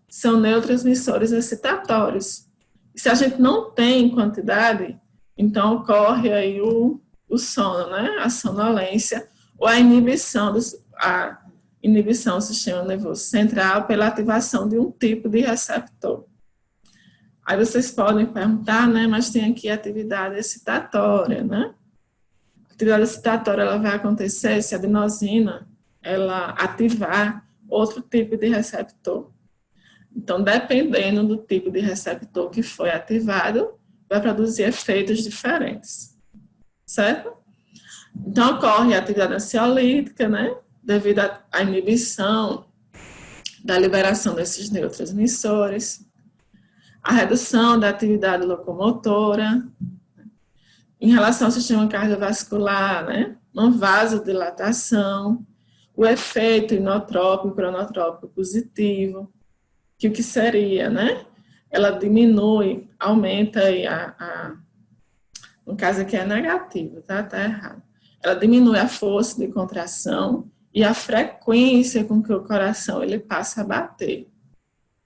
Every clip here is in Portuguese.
são neurotransmissores excitatórios. E se a gente não tem quantidade, então ocorre aí o sono, né? A sonolência, ou a inibição do sistema nervoso central pela ativação de um tipo de receptor. Aí vocês podem perguntar, né? Mas tem aqui atividade excitatória, né? A atividade excitatória ela vai acontecer se a adenosina ela ativar outro tipo de receptor. Então, dependendo do tipo de receptor que foi ativado, vai produzir efeitos diferentes, certo? Então, ocorre a atividade ansiolítica, né? Devido à inibição da liberação desses neurotransmissores, a redução da atividade locomotora, em relação ao sistema cardiovascular, né? Uma vasodilatação, o efeito inotrópico e cronotrópico positivo, que o que seria, né? Ela diminui, aumenta aí no caso aqui é negativo, tá? Tá errado. Ela diminui a força de contração e a frequência com que o coração ele passa a bater,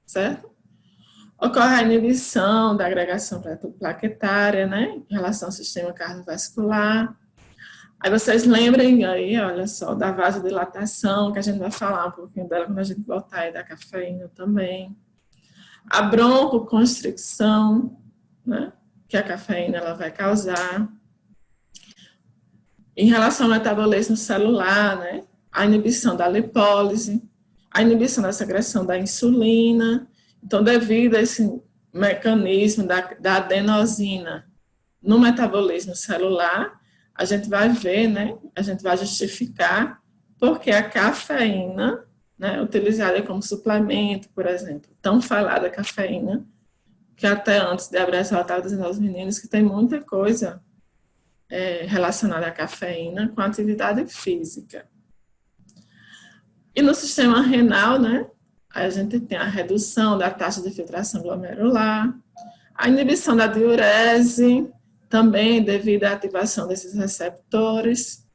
certo? Ocorre a inibição da agregação plaquetária, né? Em relação ao sistema cardiovascular. Aí vocês lembrem aí, olha só, da vasodilatação, que a gente vai falar um pouquinho dela quando a gente voltar aí da cafeína também. A broncoconstricção, né, que a cafeína ela vai causar. Em relação ao metabolismo celular, né, a inibição da lipólise, a inibição da secreção da insulina. Então, devido a esse mecanismo da adenosina no metabolismo celular, a gente vai ver, né, a gente vai justificar porque a cafeína, né, utilizada como suplemento, por exemplo, tão falada cafeína, que até antes de abrir essa eu estava dizendo aos meninos que tem muita coisa relacionada à cafeína com a atividade física. E no sistema renal, né, a gente tem a redução da taxa de filtração glomerular, a inibição da diurese, também devido à ativação desses receptores,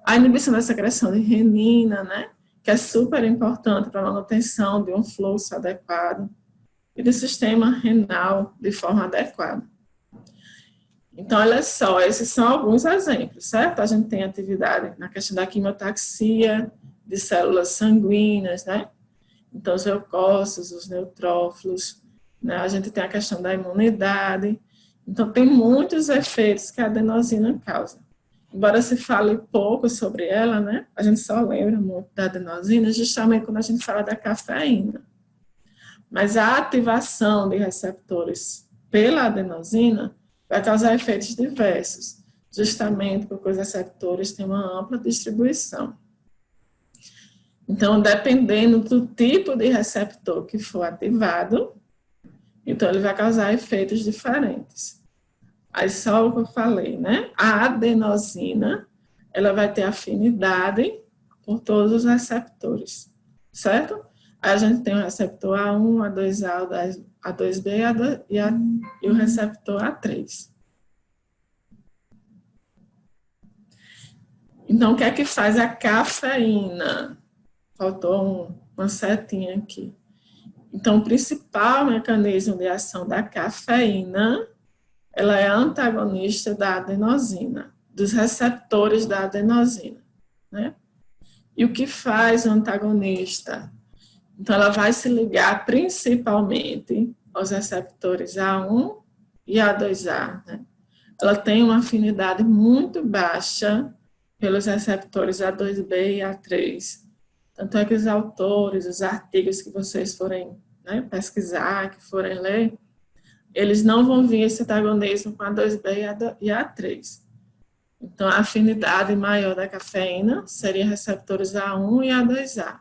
a inibição da secreção de renina, né, que é super importante para a manutenção de um fluxo adequado e do sistema renal de forma adequada. Então, olha só, esses são alguns exemplos, certo? A gente tem atividade na questão da quimiotaxia de células sanguíneas, né? Então, os leucócitos, os neutrófilos, né? A gente tem a questão da imunidade. Então, tem muitos efeitos que a adenosina causa. Embora se fale pouco sobre ela, né? A gente só lembra muito da adenosina justamente quando a gente fala da cafeína. Mas a ativação de receptores pela adenosina vai causar efeitos diversos, justamente porque os receptores têm uma ampla distribuição. Então, dependendo do tipo de receptor que for ativado, então ele vai causar efeitos diferentes. Aí só o que eu falei, né? A adenosina, ela vai ter afinidade por todos os receptores, certo? Aí a gente tem o receptor A1, A2A, A2B e o receptor A3. Então, o que é que faz a cafeína? Faltou uma setinha aqui. Então, o principal mecanismo de ação da cafeína, ela é antagonista da adenosina, dos receptores da adenosina, né? E o que faz o antagonista? Então, ela vai se ligar principalmente aos receptores A1 e A2A, né? Ela tem uma afinidade muito baixa pelos receptores A2B e A3. Tanto é que os autores, os artigos que vocês forem, né, pesquisar, que forem ler, eles não vão vir esse antagonismo com A2B e A3. Então, a afinidade maior da cafeína seria receptores A1 e A2A.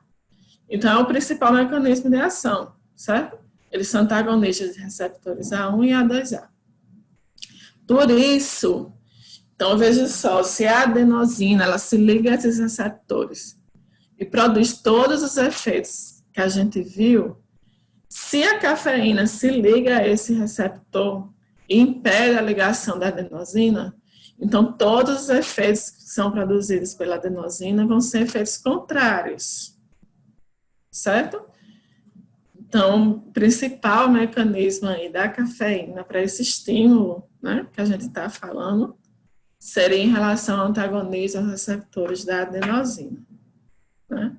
Então, é o principal mecanismo de ação, certo? Eles são antagonistas de receptores A1 e A2A. Por isso, então, veja só, se a adenosina, ela se liga a esses receptores e produz todos os efeitos que a gente viu, se a cafeína se liga a esse receptor e impede a ligação da adenosina, então todos os efeitos que são produzidos pela adenosina vão ser efeitos contrários, certo? Então, o principal mecanismo aí da cafeína para esse estímulo, né, que a gente está falando, seria em relação ao antagonismo aos receptores da adenosina, né?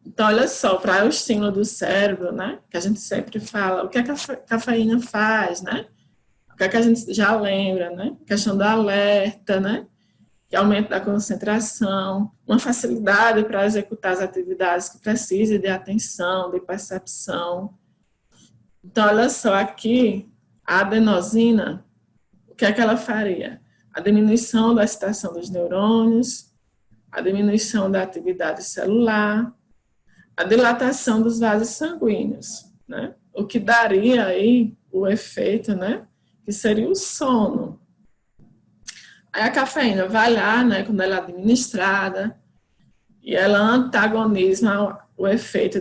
Então, olha só, para o estímulo do cérebro, né, que a gente sempre fala, o que a cafeína faz, né? O que é que a gente já lembra, né? A questão do alerta, né? Que aumento da concentração, uma facilidade para executar as atividades que precisam de atenção, de percepção. Então, olha só, aqui, a adenosina, o que é que ela faria? A diminuição da excitação dos neurônios, a diminuição da atividade celular, a dilatação dos vasos sanguíneos, né? O que daria aí o efeito, né? Que seria o sono. Aí a cafeína vai lá, né, quando ela é administrada, e ela antagoniza o efeito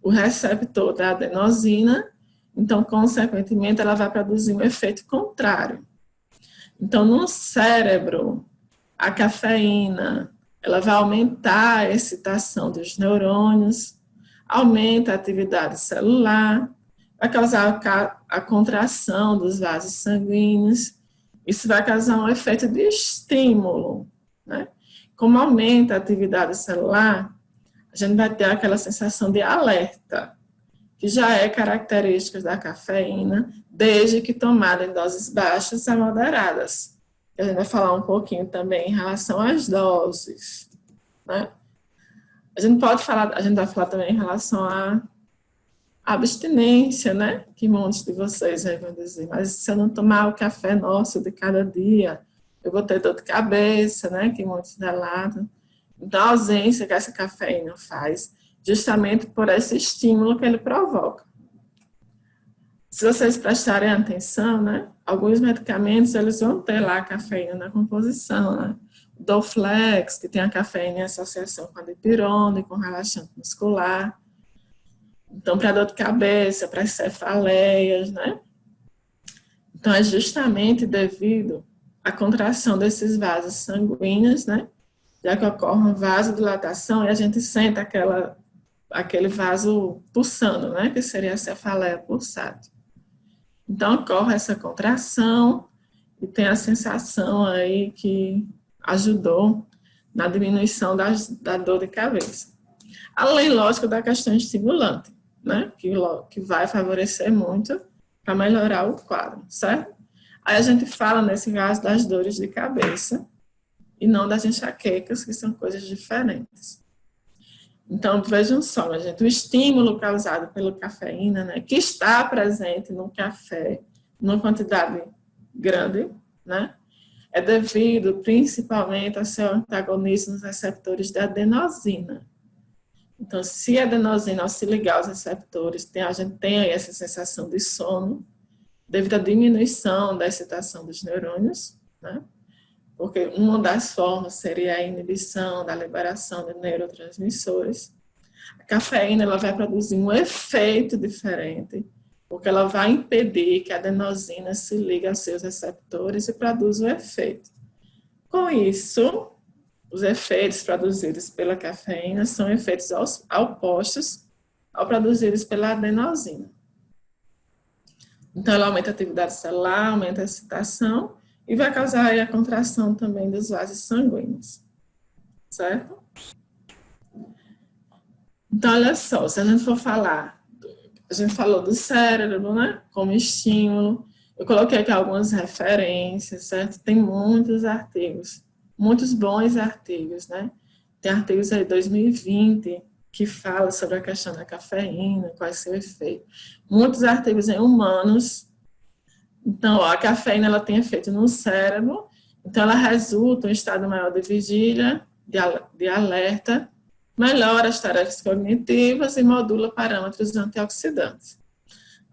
o receptor da adenosina, então, consequentemente, ela vai produzir um efeito contrário. Então, no cérebro, a cafeína, ela vai aumentar a excitação dos neurônios, aumenta a atividade celular, vai causar a contração dos vasos sanguíneos. Isso vai causar um efeito de estímulo, né? Como aumenta a atividade celular, a gente vai ter aquela sensação de alerta, que já é característica da cafeína, desde que tomada em doses baixas a moderadas. A gente vai falar um pouquinho também em relação às doses, né? A gente vai falar também em relação à abstinência, né? Que muitos de vocês aí vão dizer, mas se eu não tomar o café nosso de cada dia, eu vou ter dor de cabeça, né? Que muitos relatam. Então, a ausência que essa cafeína faz, justamente por esse estímulo que ele provoca. Se vocês prestarem atenção, né? Alguns medicamentos, eles vão ter lá a cafeína na composição, né? O Dorflex, que tem a cafeína em associação com a dipirona e com relaxante muscular. Então, para dor de cabeça, para cefaleias, né? Então, é justamente devido à contração desses vasos sanguíneos, né? Já que ocorre uma vasodilatação e a gente sente aquele vaso pulsando, né? Que seria a cefaleia pulsátil. Então, ocorre essa contração e tem a sensação aí que ajudou na diminuição da dor de cabeça. Além, lógico, da questão estimulante, né? Que vai favorecer muito para melhorar o quadro, certo? Aí a gente fala, nesse caso, das dores de cabeça e não das enxaquecas, que são coisas diferentes. Então, vejam só, gente, o estímulo causado pela cafeína, né, que está presente no café, numa quantidade grande, né, é devido principalmente ao seu antagonismo nos receptores da adenosina. Então, se a adenosina, ao se ligar aos receptores, a gente tem aí essa sensação de sono, devido à diminuição da excitação dos neurônios, né? Porque uma das formas seria a inibição da liberação de neurotransmissores. A cafeína, ela vai produzir um efeito diferente, porque ela vai impedir que a adenosina se ligue aos seus receptores e produza o efeito. Com isso, os efeitos produzidos pela cafeína são efeitos opostos ao produzidos pela adenosina. Então, ela aumenta a atividade celular, aumenta a excitação e vai causar aí a contração também dos vasos sanguíneos, certo? Então, olha só, se a gente for falar, a gente falou do cérebro, né, como estímulo, eu coloquei aqui algumas referências, certo? Tem muitos artigos, muitos bons artigos, né? Tem artigos aí de 2020 que fala sobre a questão da cafeína, qual é o seu efeito. Muitos artigos em humanos. Então, a cafeína, ela tem efeito no cérebro, então ela resulta em um estado maior de vigília, de alerta, melhora as tarefas cognitivas e modula parâmetros antioxidantes.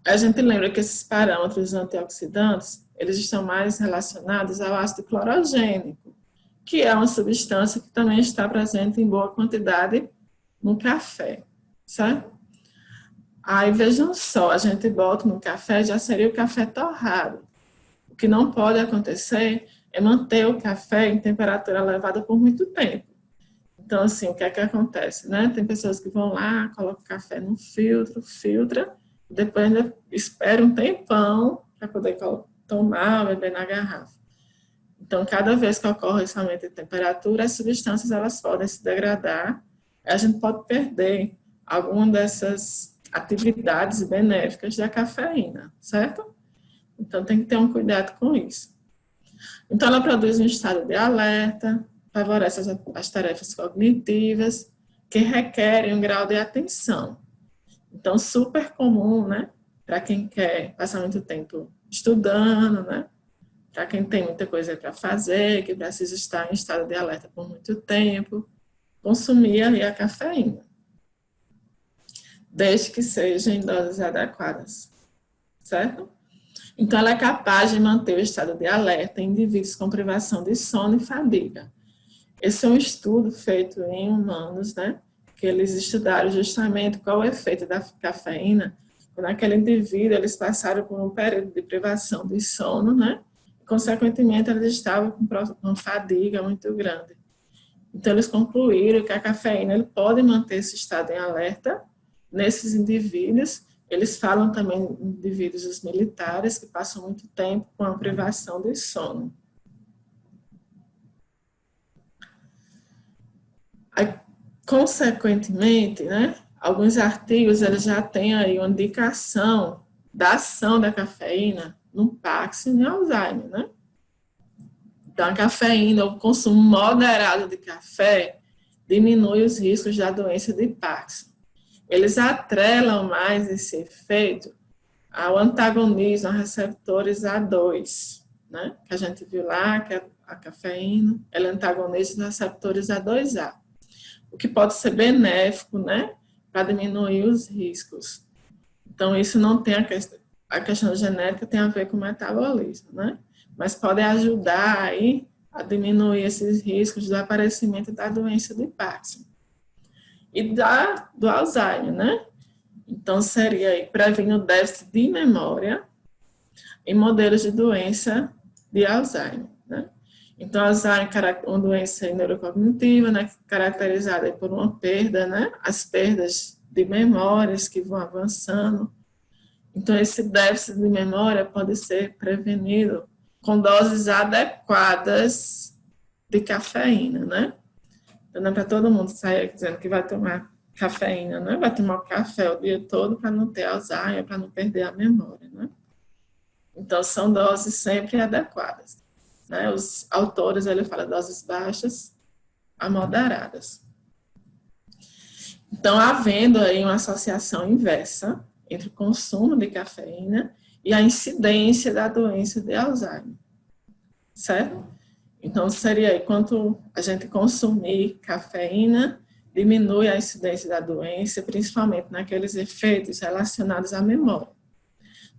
A gente lembra que esses parâmetros antioxidantes, eles estão mais relacionados ao ácido clorogênico, que é uma substância que também está presente em boa quantidade no café, certo? Aí, vejam só, a gente bota no café, já seria o café torrado. O que não pode acontecer é manter o café em temperatura elevada por muito tempo. Então, assim, o que é que acontece, né? Tem pessoas que vão lá, colocam café no filtro, filtra, depois ainda espera um tempão para poder tomar, beber na garrafa. Então, cada vez que ocorre esse aumento de temperatura, as substâncias elas podem se degradar, a gente pode perder alguma dessas atividades benéficas da cafeína, certo? Então, tem que ter um cuidado com isso. Então, ela produz um estado de alerta, favorece as tarefas cognitivas, que requerem um grau de atenção. Então, super comum, né? Para quem quer passar muito tempo estudando, né? Para quem tem muita coisa para fazer, que precisa estar em estado de alerta por muito tempo, consumir aí a cafeína, desde que seja em doses adequadas, certo? Então, ela é capaz de manter o estado de alerta em indivíduos com privação de sono e fadiga. Esse é um estudo feito em humanos, né? Que eles estudaram justamente qual é o efeito da cafeína quando aquele indivíduo, eles passaram por um período de privação de sono, né? E, consequentemente, eles estavam com fadiga muito grande. Então, eles concluíram que a cafeína ele pode manter esse estado em alerta nesses indivíduos. Eles falam também de indivíduos militares que passam muito tempo com a privação de sono. Aí, consequentemente, né, alguns artigos eles já têm aí uma indicação da ação da cafeína no Parkinson e no Alzheimer, né? Então, a cafeína, o consumo moderado de café diminui os riscos da doença de Parkinson. Eles atrelam mais esse efeito ao antagonismo a receptores A2, né? Que a gente viu lá, que a cafeína ela antagoniza os receptores A2A, o que pode ser benéfico, né? Para diminuir os riscos. Então, isso não tem a questão genética tem a ver com o metabolismo, né? Mas pode ajudar aí a diminuir esses riscos do aparecimento da doença de Parkinson e do Alzheimer, né? Então, seria aí previne o déficit de memória em modelos de doença de Alzheimer, né? Então, Alzheimer é uma doença neurocognitiva, né? Caracterizada por uma perda, né? As perdas de memórias que vão avançando. Então, esse déficit de memória pode ser prevenido com doses adequadas de cafeína, né? Então, não é para todo mundo sair dizendo que vai tomar cafeína, né? Vai tomar café o dia todo para não ter Alzheimer, para não perder a memória, né? Então, são doses sempre adequadas, né? Os autores, ele fala doses baixas a moderadas. Então, havendo aí uma associação inversa entre o consumo de cafeína e a incidência da doença de Alzheimer, certo? Então, seria aí, quanto a gente consumir cafeína, diminui a incidência da doença, principalmente naqueles efeitos relacionados à memória.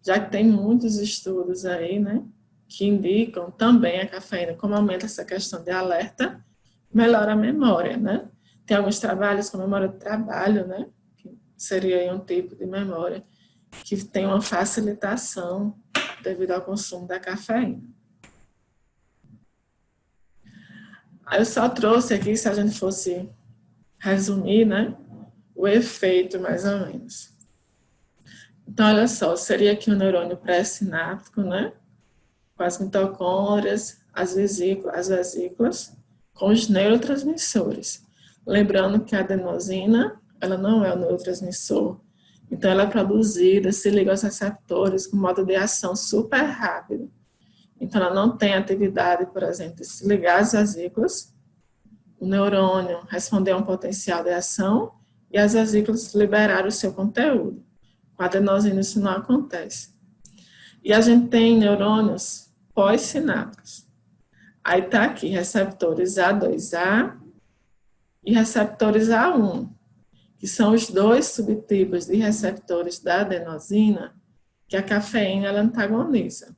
Já que tem muitos estudos aí, né, que indicam também a cafeína, como aumenta essa questão de alerta, melhora a memória, né? Tem alguns trabalhos com memória de trabalho, né, que seria aí um tipo de memória, que tem uma facilitação devido ao consumo da cafeína. Aí eu só trouxe aqui, se a gente fosse resumir, né, o efeito mais ou menos. Então, olha só, seria aqui um neurônio pré-sináptico, né, com as mitocôndrias, as vesículas, com os neurotransmissores. Lembrando que a adenosina, ela não é o neurotransmissor, então ela é produzida, se liga aos receptores com modo de ação super rápido. Então ela não tem atividade, por exemplo, de se ligar às vesículas, o neurônio responder a um potencial de ação e as vesículas liberar o seu conteúdo. Com a adenosina isso não acontece. E a gente tem neurônios pós-sinápticos. Aí está aqui, receptores A2A e receptores A1, que são os dois subtipos de receptores da adenosina que a cafeína ela antagoniza.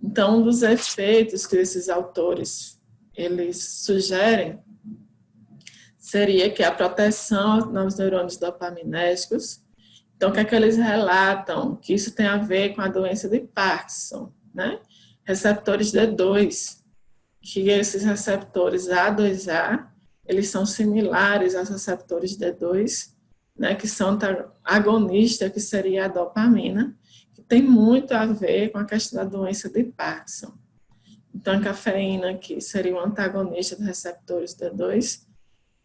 Então, um dos efeitos que esses autores eles sugerem seria que a proteção nos neurônios dopaminérgicos. Então, o que é que eles relatam? Que isso tem a ver com a doença de Parkinson, né? Receptores D2, que esses receptores A2A, eles são similares aos receptores D2, né, que são agonistas, que seria a dopamina, que tem muito a ver com a questão da doença de Parkinson. Então, a cafeína, que seria um antagonista dos receptores D2,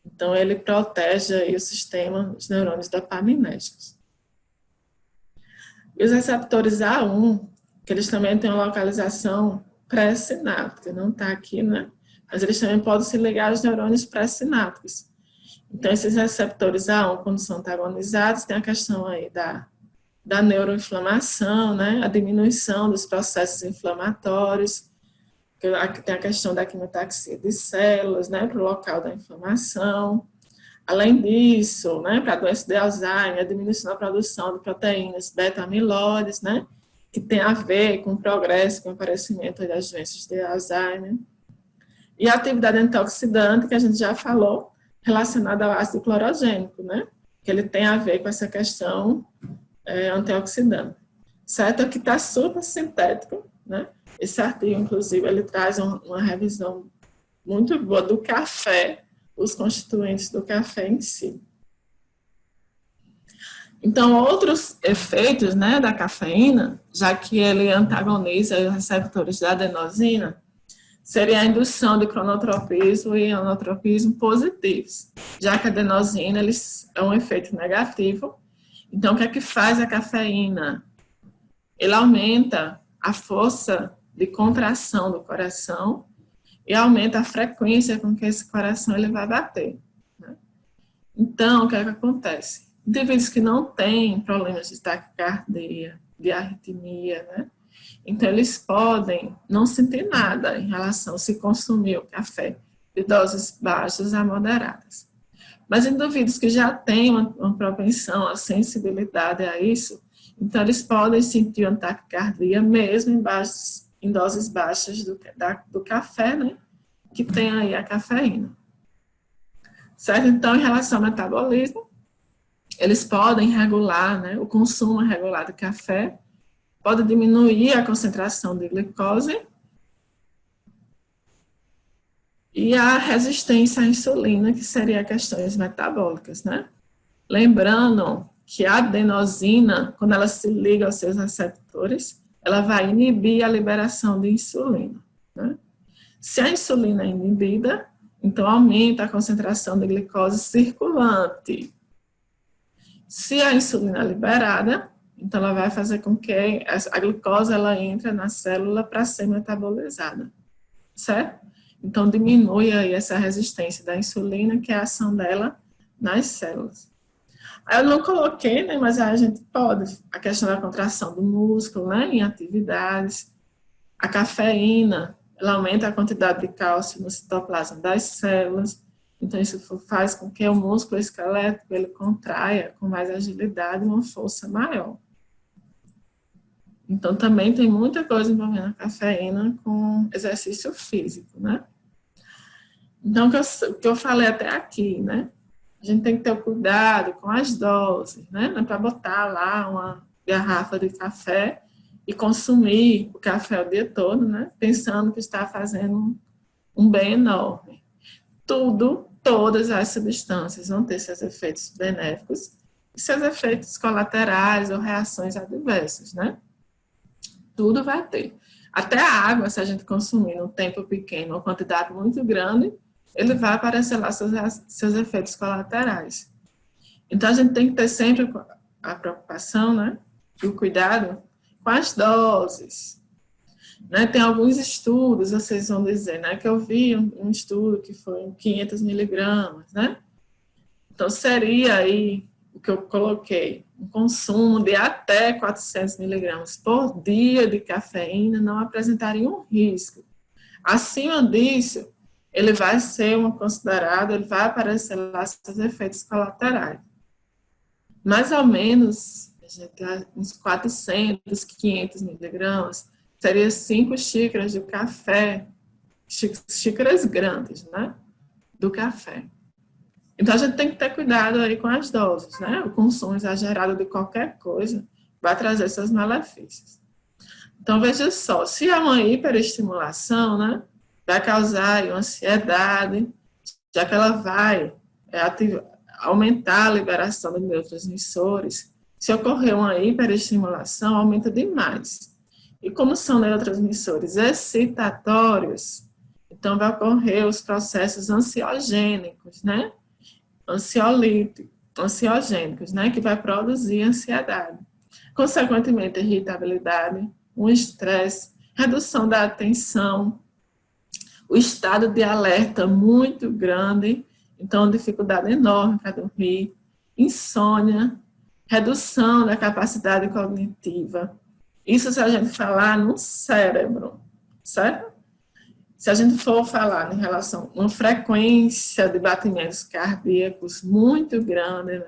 então ele protege aí o sistema dos neurônios dopaminérgicos. E os receptores A1, que eles também têm uma localização pré-sináptica, não está aqui, né? Mas eles também podem se ligar aos neurônios pré-sinápticos. Então, esses receptores A1, quando são antagonizados, tem a questão aí da neuroinflamação, né? A diminuição dos processos inflamatórios, aqui tem a questão da quimiotaxia de células, né? Para o local da inflamação. Além disso, né? Para a doença de Alzheimer, a diminuição da produção de proteínas beta-amiloides, né? Que tem a ver com o progresso, com o aparecimento das doenças de Alzheimer. E a atividade antioxidante, que a gente já falou, relacionada ao ácido clorogênico, né? Que ele tem a ver com essa questão antioxidante. Certo? Aqui está super sintético, né? Esse artigo, inclusive, ele traz uma revisão muito boa do café, os constituintes do café em si. Então, outros efeitos, né, da cafeína, já que ele antagoniza os receptores da adenosina, seria a indução de cronotropismo e anotropismo positivos, já que a adenosina é um efeito negativo. Então, o que é que faz a cafeína? Ele aumenta a força de contração do coração e aumenta a frequência com que esse coração ele vai bater, né? Então, o que é que acontece? Indivíduos que não têm problemas de taquicardia, de arritmia, né? Então, eles podem não sentir nada em relação a se consumir o café de doses baixas a moderadas. Mas indivíduos que já têm uma propensão, a sensibilidade a isso, então eles podem sentir uma taquicardia mesmo em doses baixas do café, né? Que tem aí a cafeína. Certo? Então, em relação ao metabolismo, eles podem regular, né, o consumo regular de café, pode diminuir a concentração de glicose e a resistência à insulina, que seria questões metabólicas, né? Lembrando que a adenosina, quando ela se liga aos seus receptores, ela vai inibir a liberação de insulina, né? Se a insulina é inibida, então aumenta a concentração de glicose circulante. Se a insulina é liberada, então ela vai fazer com que a glicose ela entre na célula para ser metabolizada, certo? Então diminui aí essa resistência da insulina, que é a ação dela nas células. Eu não coloquei, né, mas a gente pode, a questão da contração do músculo, né, em atividades. A cafeína, ela aumenta a quantidade de cálcio no citoplasma das células. Então, isso faz com que o músculo esquelético ele contraia com mais agilidade e uma força maior. Então, também tem muita coisa envolvendo a cafeína com exercício físico, né? Então, o que eu falei até aqui, né? A gente tem que ter cuidado com as doses, né? Não é para botar lá uma garrafa de café e consumir o café o dia todo, né? Pensando que está fazendo um bem enorme. Todas as substâncias vão ter seus efeitos benéficos e seus efeitos colaterais ou reações adversas, né? Tudo vai ter. Até a água, se a gente consumir num tempo pequeno, uma quantidade muito grande, ele vai aparecer lá seus efeitos colaterais. Então, a gente tem que ter sempre a preocupação, né? E o cuidado com as doses. Né, tem alguns estudos, vocês vão dizer, né, que eu vi um estudo que foi em 500 miligramas, né? Então, seria aí o que eu coloquei, um consumo de até 400 miligramas por dia de cafeína não apresentaria um risco. Acima disso, ele vai ser considerado, ele vai aparecer lá seus efeitos colaterais. Mais ou menos, uns 400, 500 miligramas, seria 5 xícaras de café, xícaras grandes, né, do café. Então, a gente tem que ter cuidado aí com as doses, né? O consumo exagerado de qualquer coisa vai trazer seus malefícios. Então, veja só, se há uma hiperestimulação, né, vai causar aí uma ansiedade, já que ela vai aumentar a liberação de neurotransmissores. Se ocorrer uma hiperestimulação, aumenta demais. E como são neurotransmissores excitatórios, então vai ocorrer os processos ansiogênicos, né? Ansiogênicos, né? Que vai produzir ansiedade. Consequentemente, irritabilidade, um estresse, redução da atenção, o estado de alerta muito grande, então dificuldade enorme para dormir, insônia, redução da capacidade cognitiva. Isso se a gente falar no cérebro, certo? Se a gente for falar em relação a uma frequência de batimentos cardíacos muito grande, né?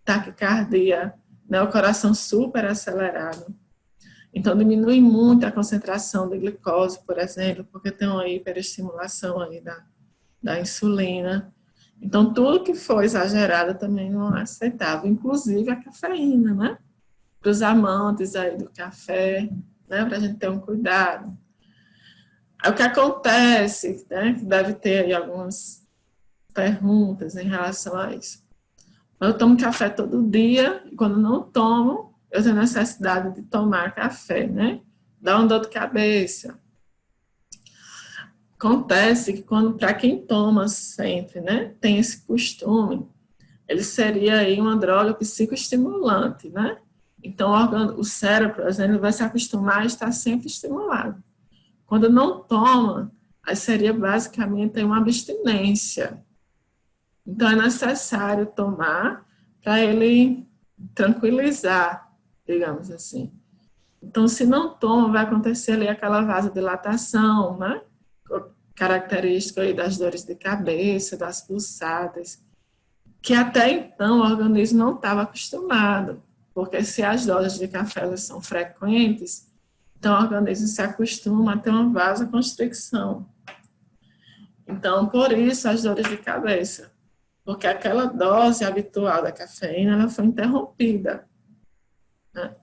Taquicardia, né? O coração super acelerado. Então, diminui muito a concentração de glicose, por exemplo, porque tem uma hiperestimulação aí da insulina. Então, tudo que for exagerado também não é aceitável, inclusive a cafeína, né? Para os amantes aí do café, né? Para a gente ter um cuidado. Aí, o que acontece, né? Deve ter aí algumas perguntas em relação a isso. Eu tomo café todo dia, e quando não tomo, eu tenho necessidade de tomar café, né? Dá uma dor de cabeça. Acontece que para quem toma sempre, né? Tem esse costume, ele seria aí uma droga psicoestimulante, né? Então, o cérebro, por exemplo, vai se acostumar a estar sempre estimulado. Quando não toma, aí seria basicamente uma abstinência. Então, é necessário tomar para ele tranquilizar, digamos assim. Então, se não toma, vai acontecer ali aquela vasodilatação, né? Característica aí das dores de cabeça, das pulsadas, que até então o organismo não estava acostumado, porque se as doses de café elas são frequentes, então o organismo se acostuma a ter uma vasoconstricção. Então, por isso, as dores de cabeça, porque aquela dose habitual da cafeína ela foi interrompida, né?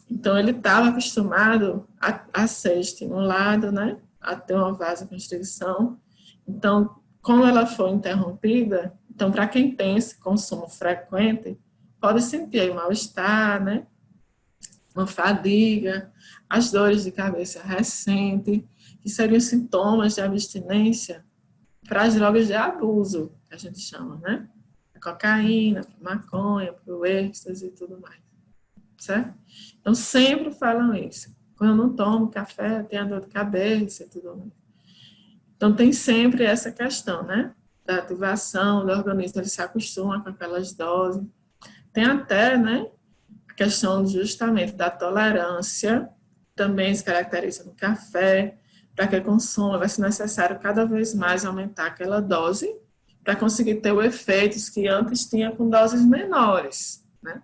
Então, ele estava acostumado a ser estimulado, né? A ter uma vasoconstricção. Então, como ela foi interrompida, então, para quem tem esse consumo frequente, pode sentir aí mal-estar, né? Uma fadiga, as dores de cabeça recentes, que seriam sintomas de abstinência para as drogas de abuso, que a gente chama, né? A cocaína, a maconha, o êxtase e tudo mais, certo? Então, sempre falam isso. Quando eu não tomo café, eu tenho dor de cabeça e tudo mais. Então, tem sempre essa questão, né? Da ativação do organismo, ele se acostuma com aquelas doses. Tem até, né? A questão justamente da tolerância, também se caracteriza no café. Para que consuma, vai ser necessário cada vez mais aumentar aquela dose para conseguir ter os efeitos que antes tinha com doses menores, né?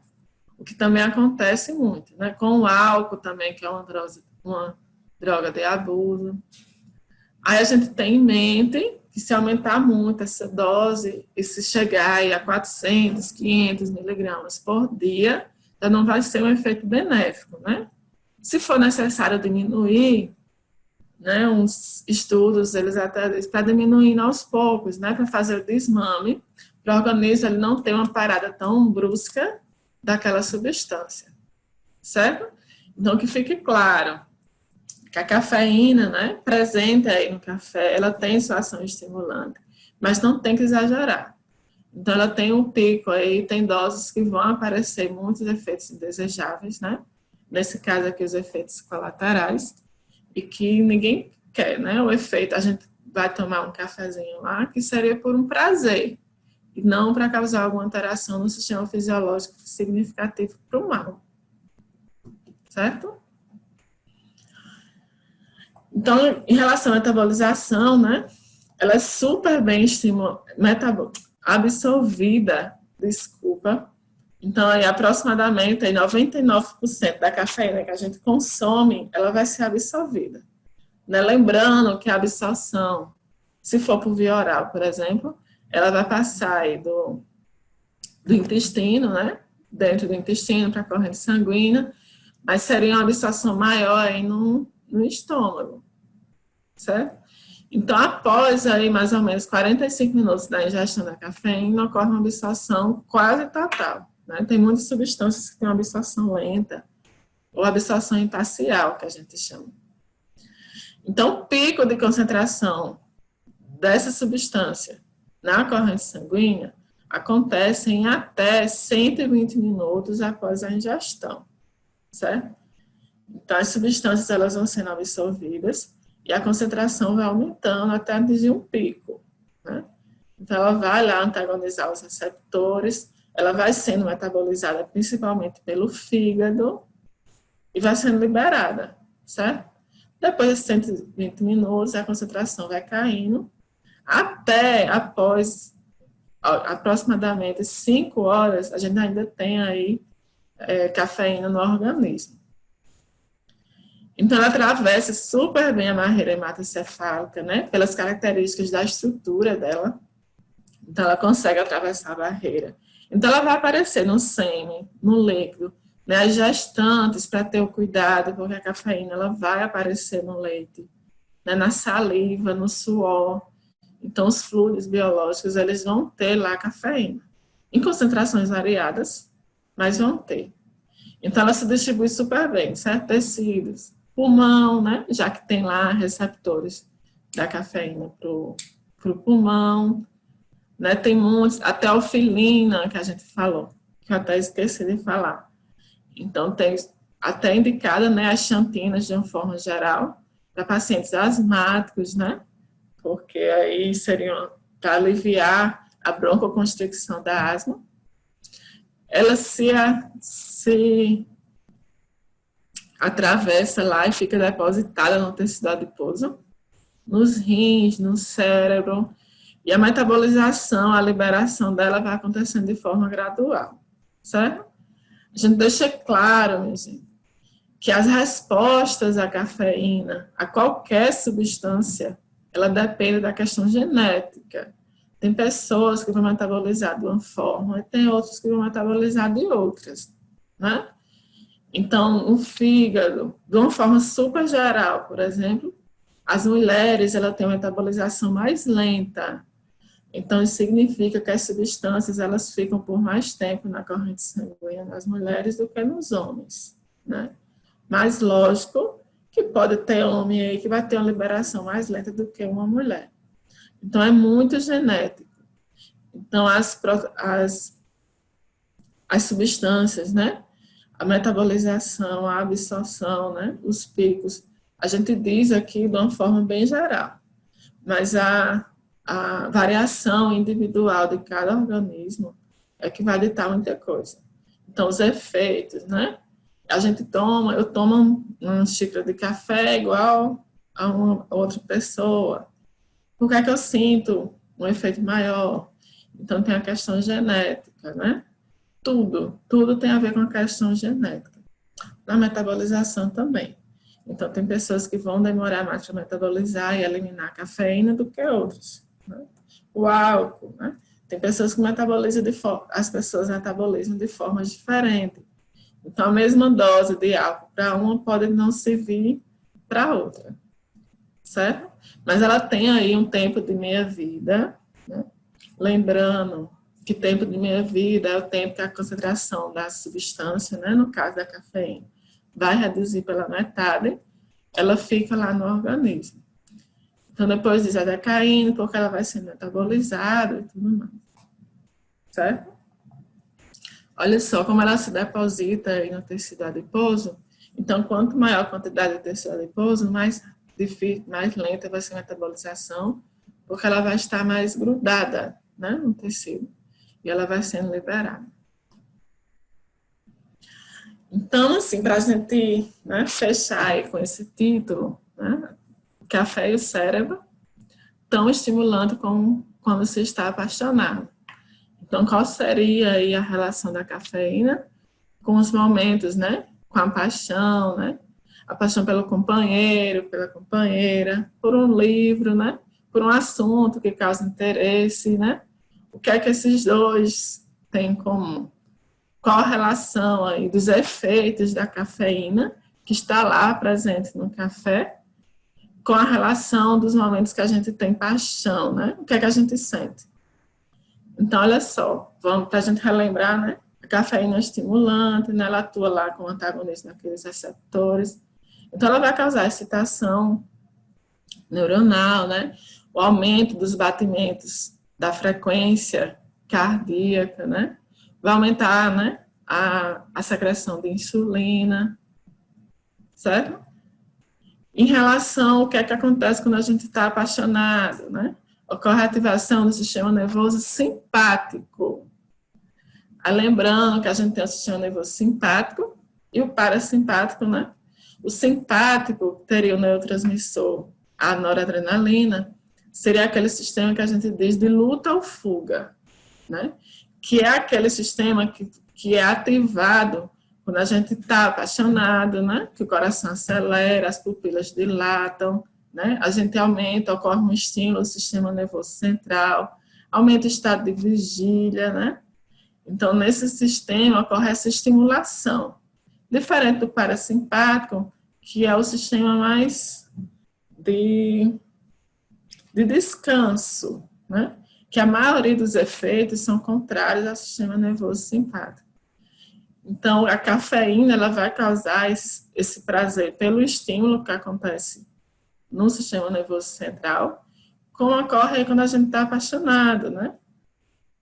O que também acontece muito, né? Com o álcool também, que é uma droga de abuso. Aí a gente tem em mente que se aumentar muito essa dose, e se chegar aí a 400, 500 miligramas por dia, já não vai ser um efeito benéfico, né? Se for necessário diminuir, né, uns estudos, eles até dizem, para diminuir aos poucos, né, para fazer o desmame, para o organismo ele não ter uma parada tão brusca daquela substância, certo? Então, que fique claro que a cafeína, né, presente aí no café, ela tem sua ação estimulante, mas não tem que exagerar. Então, ela tem um pico aí, tem doses que vão aparecer muitos efeitos indesejáveis, né? Nesse caso aqui, os efeitos colaterais, e que ninguém quer, né? O efeito, a gente vai tomar um cafezinho lá, que seria por um prazer, e não para causar alguma alteração no sistema fisiológico significativo para o mal. Certo? Então, em relação à metabolização, né? Ela é super bem absorvida, Então, aí, aproximadamente 99% da cafeína que a gente consome, ela vai ser absorvida. Né? Lembrando que a absorção, se for por via oral, por exemplo, ela vai passar aí do intestino, né? Dentro do intestino para a corrente sanguínea, mas seria uma absorção maior aí no estômago, certo? Então, após aí mais ou menos 45 minutos da ingestão da cafeína, ocorre uma absorção quase total, né? Tem muitas substâncias que têm uma absorção lenta, ou absorção imparcial, que a gente chama. Então, o pico de concentração dessa substância na corrente sanguínea acontece em até 120 minutos após a ingestão, certo? Então, as substâncias elas vão sendo absorvidas e a concentração vai aumentando até atingir um pico, né? Então, ela vai lá antagonizar os receptores, ela vai sendo metabolizada principalmente pelo fígado e vai sendo liberada, certo? Depois de 120 minutos, a concentração vai caindo até após aproximadamente 5 horas, a gente ainda tem aí cafeína no organismo. Então, ela atravessa super bem a barreira hematocefálica, né? Pelas características da estrutura dela. Então, ela consegue atravessar a barreira. Então, ela vai aparecer no sêmen, no líquido, né? As gestantes, para ter o cuidado, porque a cafeína ela vai aparecer no leite, né? Na saliva, no suor. Então, os fluidos biológicos, eles vão ter lá cafeína. Em concentrações variadas, mas vão ter. Então, ela se distribui super bem, certo? Tecidos, pulmão, né? Já que tem lá receptores da cafeína para o pulmão, né? Tem muitos, até a ofilina, que a gente falou, que eu até esqueci de falar. Então, tem até indicada, né, as xantinas de uma forma geral, para pacientes asmáticos, né? Porque aí seriam para aliviar a broncoconstricção da asma. Ela se atravessa lá e fica depositada no tecido adiposo, nos rins, no cérebro, e a metabolização, a liberação dela vai acontecendo de forma gradual, certo? A gente deixa claro, minha gente, que as respostas à cafeína, a qualquer substância, ela depende da questão genética. Tem pessoas que vão metabolizar de uma forma e tem outros que vão metabolizar de outras, né? Então, o fígado, de uma forma super geral, por exemplo, as mulheres, ela tem uma metabolização mais lenta. Então, isso significa que as substâncias, elas ficam por mais tempo na corrente sanguínea nas mulheres do que nos homens, né? Mas, lógico, que pode ter homem aí que vai ter uma liberação mais lenta do que uma mulher. Então, é muito genético. Então, as substâncias, né? A metabolização, a absorção, né? Os picos, a gente diz aqui de uma forma bem geral. Mas a variação individual de cada organismo é que vai ditar muita coisa. Então, os efeitos, né? Eu tomo uma xícara de café igual a uma outra pessoa. Por que é que eu sinto um efeito maior? Então, tem a questão genética, né? Tudo tem a ver com a questão genética. Na metabolização também. Então, tem pessoas que vão demorar mais para metabolizar e eliminar a cafeína do que outros, né? O álcool, né? Tem pessoas que metabolizam as pessoas metabolizam de formas diferentes. Então, a mesma dose de álcool para uma pode não servir para outra, certo? Mas ela tem aí um tempo de meia-vida, né? Lembrando que tempo de meia-vida é o tempo que a concentração da substância, né, no caso da cafeína, vai reduzir pela metade, ela fica lá no organismo. Então, depois disso, ela vai caindo, porque ela vai sendo metabolizada e tudo mais, certo? Olha só como ela se deposita aí no tecido adiposo. Então, quanto maior a quantidade de tecido adiposo, mais difícil, mais lenta vai ser a metabolização, porque ela vai estar mais grudada, né, no tecido. E ela vai sendo liberada. Então, assim, para a gente, né, fechar aí com esse título, né, Café e o Cérebro, tão estimulante como quando se está apaixonado. Então, qual seria aí a relação da cafeína com os momentos, né? Com a paixão, né? A paixão pelo companheiro, pela companheira, por um livro, né? Por um assunto que causa interesse, né? O que é que esses dois têm em comum? Qual a relação aí dos efeitos da cafeína que está lá presente no café com a relação dos momentos que a gente tem paixão, né? O que é que a gente sente? Então, olha só, vamos para a gente relembrar, né? A cafeína é estimulante, né? Ela atua lá como antagonista naqueles receptores. Então, ela vai causar excitação neuronal, né? O aumento dos batimentos da frequência cardíaca, né? Vai aumentar, né? A secreção de insulina, certo? Em relação ao que é que acontece quando a gente está apaixonado, né? Ocorre a ativação do sistema nervoso simpático. Aí, lembrando que a gente tem o sistema nervoso simpático e o parasimpático, né? O simpático teria o neurotransmissor, a noradrenalina, seria aquele sistema que a gente diz de luta ou fuga, né? Que é aquele sistema que é ativado quando a gente está apaixonado, né? Que o coração acelera, as pupilas dilatam, né? A gente aumenta, ocorre um estímulo do sistema nervoso central, aumenta o estado de vigília, né? Então, nesse sistema ocorre essa estimulação. Diferente do parasimpático, que é o sistema mais de descanso, né? Que a maioria dos efeitos são contrários ao sistema nervoso simpático. Então, a cafeína ela vai causar esse prazer pelo estímulo que acontece no sistema nervoso central, como ocorre quando a gente está apaixonado, né?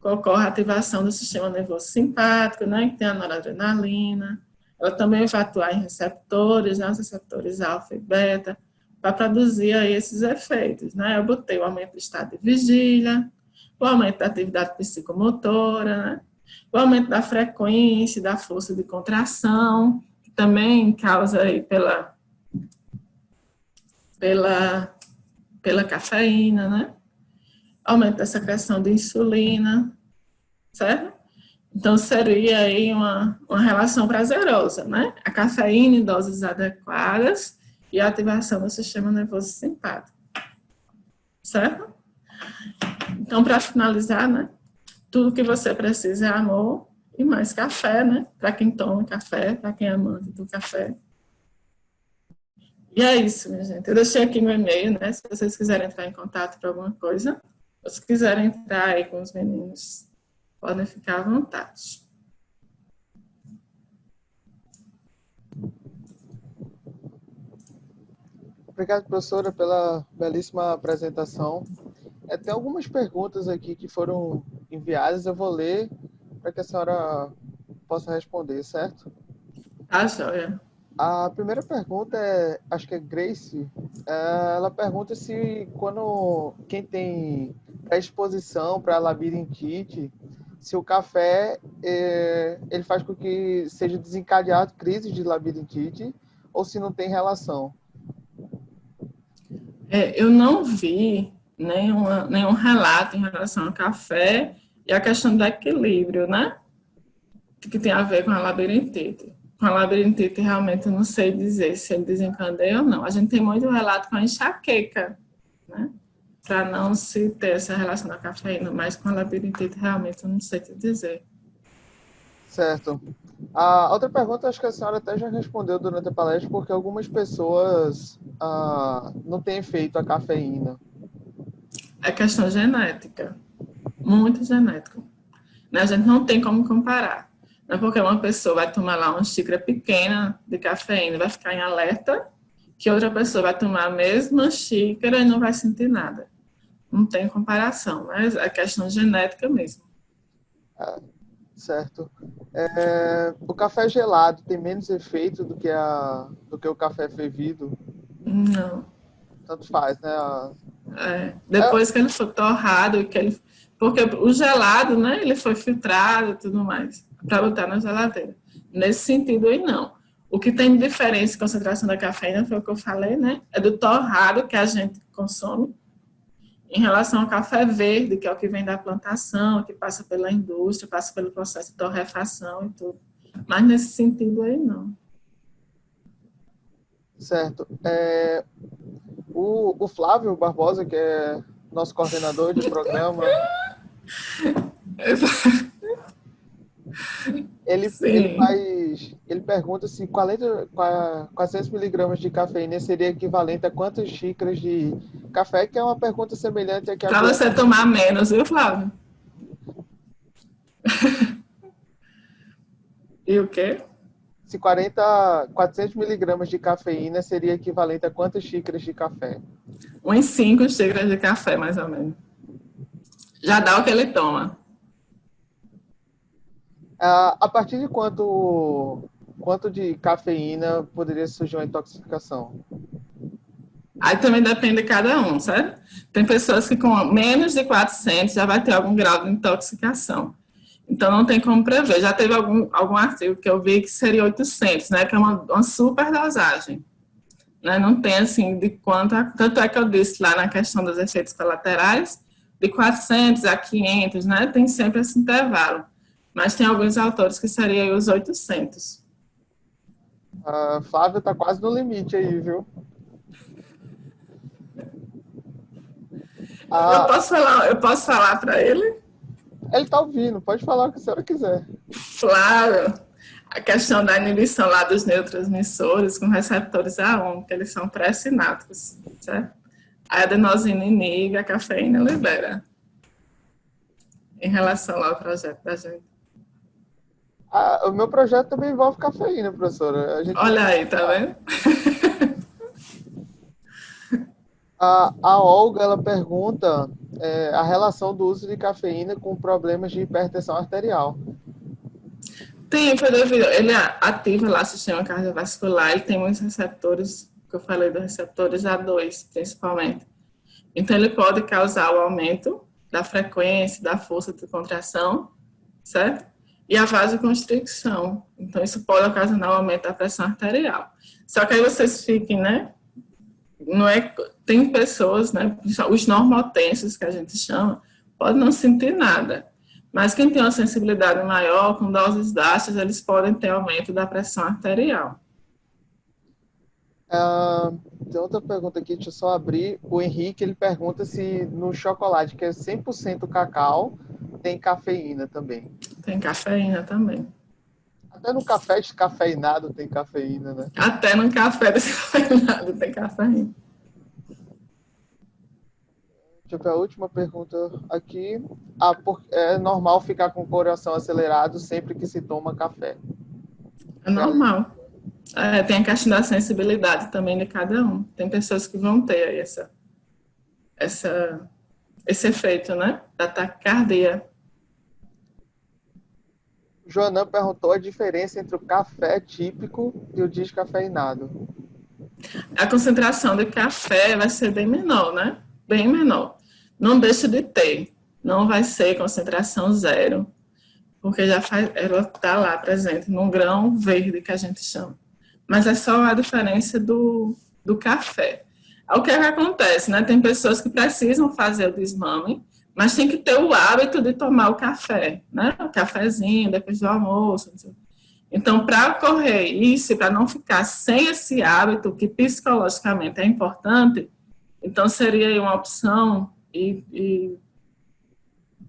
Ocorre a ativação do sistema nervoso simpático, né? Que tem a noradrenalina. Ela também vai atuar em receptores, né? Os receptores alfa e beta, para produzir aí esses efeitos, né? Eu botei o aumento do estado de vigília, o aumento da atividade psicomotora, né? O aumento da frequência, da força de contração, que também causa aí pela cafeína, né? Aumento da secreção de insulina, certo? Então, seria aí uma relação prazerosa, né? A cafeína em doses adequadas e a ativação do sistema nervoso simpático, certo? Então, para finalizar, né? Tudo que você precisa é amor e mais café, né? Para quem toma café, para quem é amante do café. E é isso, minha gente. Eu deixei aqui meu e-mail, né? Se vocês quiserem entrar em contato para alguma coisa, ou se quiserem entrar aí com os meninos, podem ficar à vontade. Obrigado, professora, pela belíssima apresentação. Tem algumas perguntas aqui que foram enviadas, eu vou ler para que a senhora possa responder, certo? Tá, joia. A primeira pergunta acho que é Grace, ela pergunta se quem tem predisposição para labirintite, se o café ele faz com que seja desencadeado crises de labirintite ou se não tem relação. Eu não vi nenhum relato em relação ao café e a questão do equilíbrio, né? Que tem a ver com a labirintite. Com a labirintite, realmente, eu não sei dizer se ele desencadeia ou não. A gente tem muito relato com a enxaqueca, né? Para não se ter essa relação da cafeína, mas com a labirintite, realmente, eu não sei te dizer. Certo. A outra pergunta, acho que a senhora até já respondeu durante a palestra, porque algumas pessoas não têm feito a cafeína. É questão genética, muito genético. A gente não tem como comparar. Não é porque uma pessoa vai tomar lá uma xícara pequena de cafeína e vai ficar em alerta, que outra pessoa vai tomar a mesma xícara e não vai sentir nada. Não tem comparação, mas é questão genética mesmo. Certo. O café gelado tem menos efeito do que o café fervido? Não. Tanto faz, né? Depois que ele for torrado, porque o gelado, né, ele foi filtrado e tudo mais, para botar na geladeira. Nesse sentido aí, não. O que tem de diferença em concentração da cafeína, foi o que eu falei, né? É do torrado que a gente consome, em relação ao café verde, que é o que vem da plantação, que passa pela indústria, passa pelo processo de torrefação e tudo. Mas nesse sentido aí, não. Certo. O Flávio Barbosa, que é nosso coordenador de programa, ele ele pergunta se 400 miligramas de cafeína seria equivalente a quantas xícaras de café, que é uma pergunta semelhante a que a Para você tomar menos, viu, Flávio? E o quê? Se 400 miligramas de cafeína seria equivalente a quantas xícaras de café? Uns 5 xícaras de café, mais ou menos. Já dá o que ele toma. A partir de quanto de cafeína poderia surgir uma intoxicação? Aí também depende de cada um, certo? Tem pessoas que com menos de 400 já vai ter algum grau de intoxicação. Então não tem como prever. Já teve algum artigo que eu vi que seria 800, né? Que é uma super dosagem. Né? Não tem assim de quanto. Tanto é que eu disse lá na questão dos efeitos colaterais, de 400 a 500, né? Tem sempre esse intervalo. Mas tem alguns autores que seriam os 800. A Flávia está quase no limite aí, viu? Eu posso falar para ele? Ele está ouvindo, pode falar o que a senhora quiser. Claro, a questão da inibição lá dos neurotransmissores com receptores A1, que eles são pré-sinápticos, certo? A adenosina inibe, a cafeína libera. Em relação lá ao projeto da gente. O meu projeto também envolve cafeína, professora. Olha aí, tá vendo? A Olga, ela pergunta a relação do uso de cafeína com problemas de hipertensão arterial. Tem, foi devido, ele ativa lá o sistema cardiovascular, ele tem muitos receptores, que eu falei dos receptores A2, principalmente. Então, ele pode causar o aumento da frequência, da força de contração, certo? E a vasoconstricção. Então, isso pode ocasionar o aumento da pressão arterial. Só que aí vocês fiquem, né? Não é, tem pessoas, né? Os normotensos, que a gente chama, podem não sentir nada. Mas quem tem uma sensibilidade maior, com doses baixas, eles podem ter aumento da pressão arterial. Tem outra pergunta aqui, deixa eu só abrir. O Henrique, ele pergunta se no chocolate, que é 100% cacau, tem cafeína também. Tem cafeína também. Até no café descafeinado tem cafeína, né? Até no café descafeinado tem cafeína. Deixa eu ver a última pergunta aqui. É normal ficar com o coração acelerado sempre que se toma café? É normal. Tem a questão da sensibilidade também de cada um. Tem pessoas que vão ter aí esse efeito, né? Da taquicardia. Joanã perguntou a diferença entre o café típico e o descafeinado. A concentração de café vai ser bem menor, né? Bem menor. Não deixa de ter. Não vai ser concentração zero, porque ela está lá presente num grão verde que a gente chama. Mas é só a diferença do café. O que é que acontece, né? Tem pessoas que precisam fazer o desmame, mas tem que ter o hábito de tomar o café, né? O cafezinho depois do almoço. Então, para ocorrer isso, para não ficar sem esse hábito, que psicologicamente é importante, então seria uma opção ir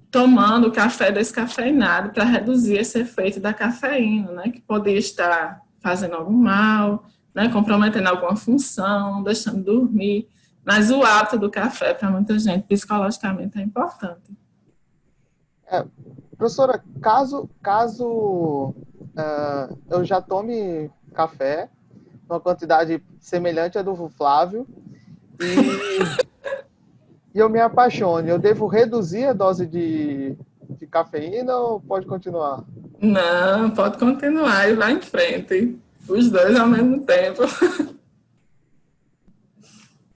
tomando o café descafeinado para reduzir esse efeito da cafeína, né? Que poderia estar fazendo algum mal, né? Comprometendo alguma função, deixando dormir. Mas o hábito do café, para muita gente, psicologicamente é importante. Professora, caso eu já tome café, uma quantidade semelhante à do Flávio, e eu me apaixone, eu devo reduzir a dose de cafeína ou pode continuar? Não, pode continuar e vai em frente. Os dois ao mesmo tempo.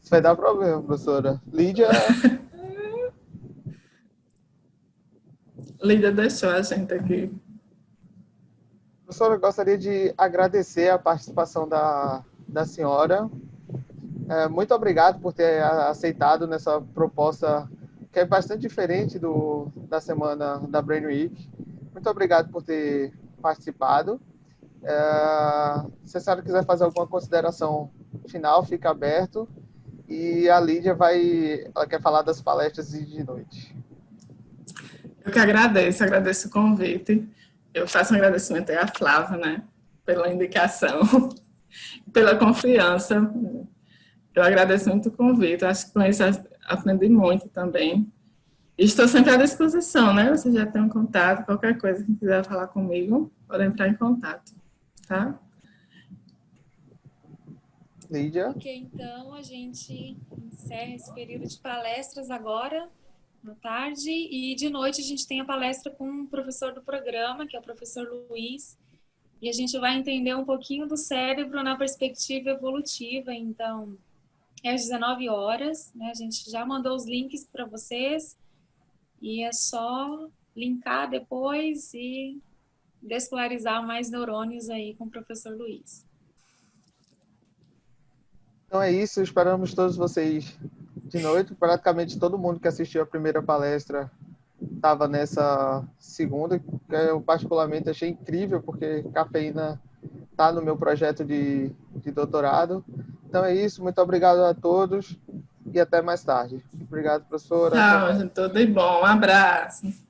Isso vai dar problema, professora. Lídia deixou a gente aqui. Professora, eu gostaria de agradecer a participação da senhora. Muito obrigado por ter aceitado nessa proposta que é bastante diferente da semana da Brain Week. Muito obrigado por ter participado. Se a senhora quiser fazer alguma consideração final, fica aberto. E a Lídia ela quer falar das palestras de noite. Eu que agradeço o convite. Eu faço um agradecimento aí à Flávia, né? pela indicação, pela confiança. Eu agradeço muito o convite, acho que com isso aprendi muito também. E estou sempre à disposição, né? Você já tem um contato, qualquer coisa que quiser falar comigo, pode entrar em contato, tá? Lídia? Ok, então a gente encerra esse período de palestras agora, na tarde, e de noite a gente tem a palestra com o professor do programa, que é o professor Luiz, e a gente vai entender um pouquinho do cérebro na perspectiva evolutiva. Então, é às 19 horas, né? A gente já mandou os links para vocês, e é só linkar depois e despolarizar mais neurônios aí com o professor Luiz. Então é isso, esperamos todos vocês de noite. Praticamente todo mundo que assistiu a primeira palestra estava nessa segunda, que eu particularmente achei incrível, porque cafeína está no meu projeto de doutorado. Então é isso, muito obrigado a todos e até mais tarde. Obrigado, professora. Tchau, tudo de bom. Um abraço.